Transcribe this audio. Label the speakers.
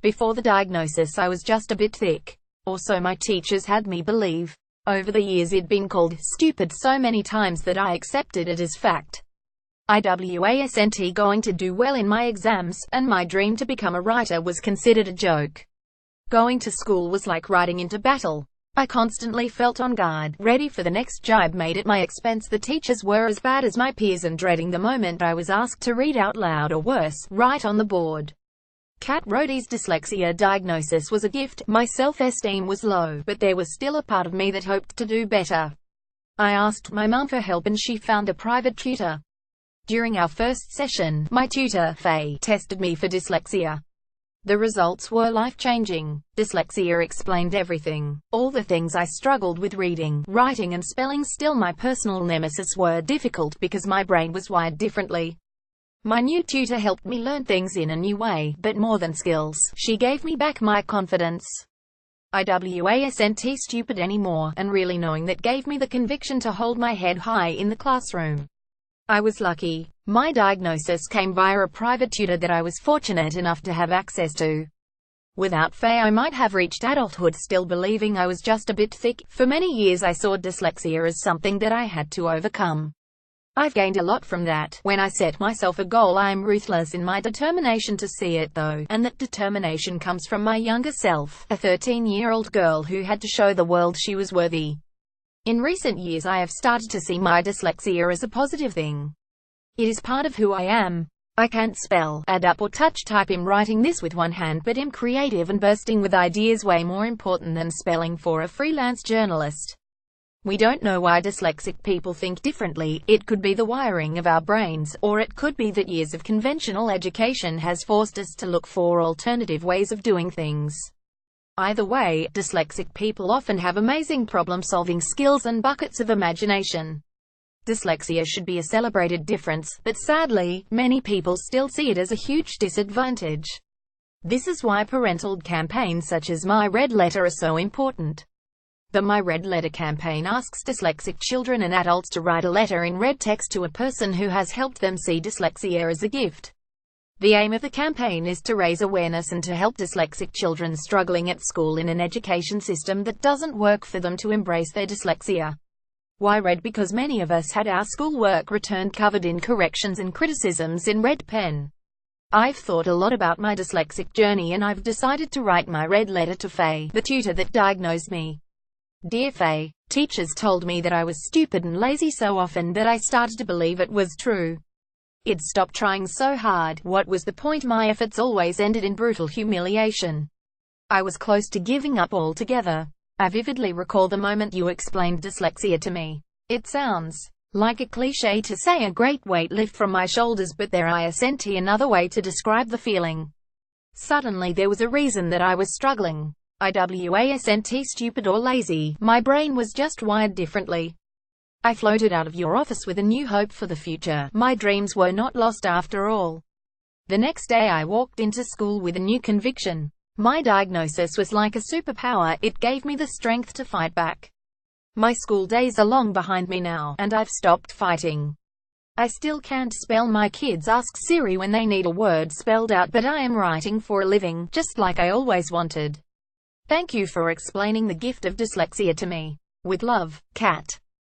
Speaker 1: Before the diagnosis I was just a bit thick. Or so my teachers had me believe. Over the years it'd been called stupid so many times that I accepted it as fact. I wasn't going to do well in my exams, and my dream to become a writer was considered a joke. Going to school was like riding into battle. I constantly felt on guard, ready for the next jibe made at my expense. The teachers were as bad as my peers and dreading the moment I was asked to read out loud or worse, write on the board. Kat Rhodey's dyslexia diagnosis was a gift. My self-esteem was low, but there was still a part of me that hoped to do better. I asked my mum for help and she found a private tutor. During our first session, my tutor, Faye, tested me for dyslexia. The results were life-changing. Dyslexia explained everything. All the things I struggled with reading, writing and spelling. Still, my personal nemesis were difficult because my brain was wired differently. My new tutor helped me learn things in a new way, but more than skills, she gave me back my confidence. I wasn't stupid anymore, and really knowing that gave me the conviction to hold my head high in the classroom. I was lucky. My diagnosis came via a private tutor that I was fortunate enough to have access to. Without Faye I might have reached adulthood still believing I was just a bit thick. For many years I saw dyslexia as something that I had to overcome. I've gained a lot from that. When I set myself a goal I am ruthless in my determination to see it though, and that determination comes from my younger self, a 13-year-old girl who had to show the world she was worthy. In recent years I have started to see my dyslexia as a positive thing. It is part of who I am. I can't spell, add up or touch type. I'm writing this with one hand, but am creative and bursting with ideas, way more important than spelling for a freelance journalist. We don't know why dyslexic people think differently. It could be the wiring of our brains, or it could be that years of conventional education has forced us to look for alternative ways of doing things. Either way, dyslexic people often have amazing problem-solving skills and buckets of imagination. Dyslexia should be a celebrated difference, but sadly, many people still see it as a huge disadvantage. This is why parental campaigns such as My Red Letter are so important. The My Red Letter campaign asks dyslexic children and adults to write a letter in red text to a person who has helped them see dyslexia as a gift. The aim of the campaign is to raise awareness and to help dyslexic children struggling at school in an education system that doesn't work for them to embrace their dyslexia. Why red? Because many of us had our schoolwork returned covered in corrections and criticisms in red pen. I've thought a lot about my dyslexic journey and I've decided to write my red letter to Faye, the tutor that diagnosed me. Dear Faye, teachers told me that I was stupid and lazy so often that I started to believe it was true. I'd stopped trying so hard. What was the point? My efforts always ended in brutal humiliation. I was close to giving up altogether. I vividly recall the moment you explained dyslexia to me. It sounds like a cliche to say a great weight lift from my shoulders, but there isn't another way to describe the feeling. Suddenly there was a reason that I was struggling. I wasn't stupid or lazy, my brain was just wired differently. I floated out of your office with a new hope for the future. My dreams were not lost after all. The next day I walked into school with a new conviction. My diagnosis was like a superpower. It gave me the strength to fight back. My school days are long behind me now, and I've stopped fighting. I still can't spell. My kids ask Siri when they need a word spelled out, but I am writing for a living, just like I always wanted. Thank you for explaining the gift of dyslexia to me. With love, Kat.